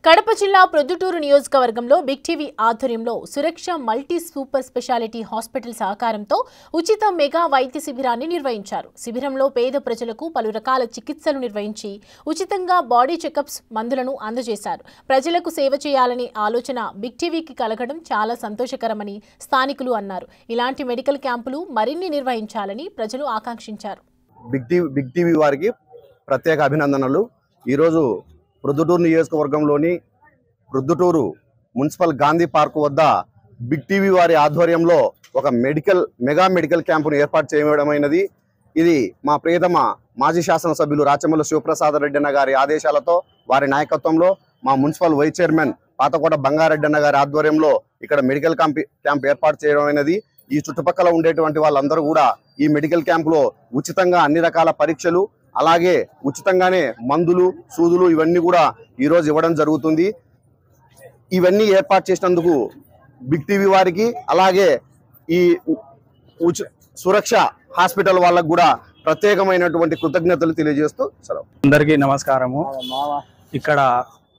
కడప జిల్లా ప్రొద్దుటూరు నియోజకవర్గంలో big TV ఆధ్వర్యంలో సురక్ష మల్టీ సూపర్ స్పెషాలిటీ హాస్పిటల్ సహకారంతో ఉచిత మెగా వైద్య శిబిరాన్ని నిర్వహించారు. శిబిరంలో పేద ప్రజలకు పలు రకాల చికిత్సలు నిర్వహించి ఉచితంగా బాడీ చెకప్స్, మందులను అందజేశారు. ప్రజలకు సేవ చేయాలనే ఆలోచన బిగ్ టీవీకి కలగడం చాలా సంతోషకరమని స్థానికులు అన్నారు. ఇలాంటి మెడికల్ క్యాంపులు మరిన్ని నిర్వహించాలని ప్రజలు ఆకాంక్షించారు. బిగ్ టీవీ వారికి ప్రత్యేక అభినందనలు. ఈరోజు ప్రొద్దుటూరు నియోజకవర్గంలోని ప్రొద్దుటూరు మున్సిపల్ గాంధీ పార్క్ వద్ద బిగ్ టీవీ వారి ఆధ్వర్యంలో ఒక మెగా మెడికల్ క్యాంపును ఏర్పాటు చేయడమైనది. ఇది మా ప్రియతమ మాజీ శాసనసభ్యులు రాచమల్లు శివప్రసాద్ రెడ్డి అన్న గారి ఆదేశాలతో, వారి నాయకత్వంలో మా municipal vice chairman Pathakota Bangareddy అన్న గారి ఆధ్వర్యంలో ఇక్కడ మెడికల్ క్యాంప్ ఏర్పాటు చేయడమైనది. ఈ చుట్టుపక్కల ఉండేటువంటి వాళ్ళందరూ కూడా ఈ మెడికల్ క్యాంపులో ఉచితంగా అన్ని రకాల పరీక్షలు, అలాగే ఉచితంగానే మందులు, సూదులు ఇవన్నీ కూడా ఈరోజు ఇవ్వడం జరుగుతుంది. ఇవన్నీ ఏర్పాటు చేసినందుకు బిగ్ టీవీ వారికి, అలాగే ఈ సురక్ష హాస్పిటల్ వాళ్ళకు కూడా ప్రత్యేకమైనటువంటి కృతజ్ఞతలు తెలియజేస్తూ సెలవు. అందరికీ నమస్కారము. ఇక్కడ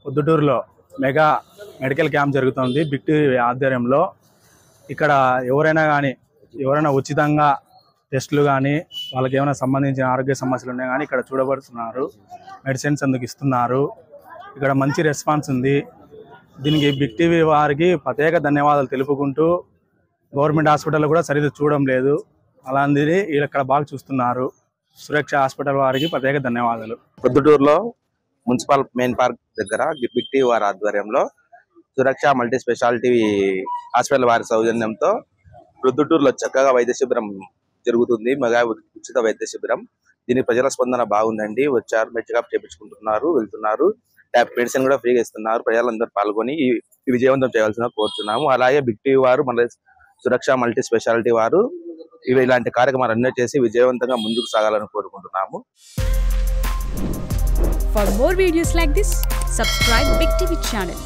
పొద్దుటూరులో మెగా మెడికల్ క్యాంప్ జరుగుతుంది బిగ్ టీవీ ఆధ్వర్యంలో. ఇక్కడ ఎవరైనా ఉచితంగా టెస్టులు కానీ, వాళ్ళకి ఏమైనా సంబంధించిన ఆరోగ్య సమస్యలు ఉన్నాయి కానీ ఇక్కడ చూడబడుతున్నారు. మెడిసిన్స్ అందుకు ఇస్తున్నారు. ఇక్కడ మంచి రెస్పాన్స్ ఉంది. దీనికి బిగ్ టీవీ వారికి ప్రత్యేక ధన్యవాదాలు తెలుపుకుంటూ, గవర్నమెంట్ హాస్పిటల్ కూడా సరిగ్గా చూడడం లేదు, అలాంటిది ఇక్కడ బాగా చూస్తున్నారు. సురక్ష హాస్పిటల్ వారికి ప్రత్యేక ధన్యవాదాలు. ప్రొద్దుటూరులో మున్సిపల్ మెయిన్ పార్క్ దగ్గర బిగ్ టీవీ వారి ఆధ్వర్యంలో సురక్ష మల్టీ స్పెషాలిటీ హాస్పిటల్ వారి సౌజన్యంతో ప్రొద్దుటూరులో చక్కగా వైద్య శిబిరం జరుగుతుంది. మెగా ఉచిత వైద్య శిబిరం. దీనికి ప్రజల స్పందన బాగుందండి. వచ్చారు, చెకప్ చేయించుకుంటున్నారు, వెళ్తున్నారు. మెడిసిన్ కూడా ఫ్రీగా ఇస్తున్నారు. ప్రజలందరూ పాల్గొని ఈ విజయవంతం చేయాల్సిన కోరుతున్నాము. అలాగే బిగ్ టీవీ వారు, మన సురక్ష మల్టీ స్పెషాలిటీ వారు ఇలాంటి కార్యక్రమాలు అన్నీ చేసి విజయవంతంగా ముందుకు సాగాలని కోరుకుంటున్నాము. For more videos like this, subscribe Big TV channel.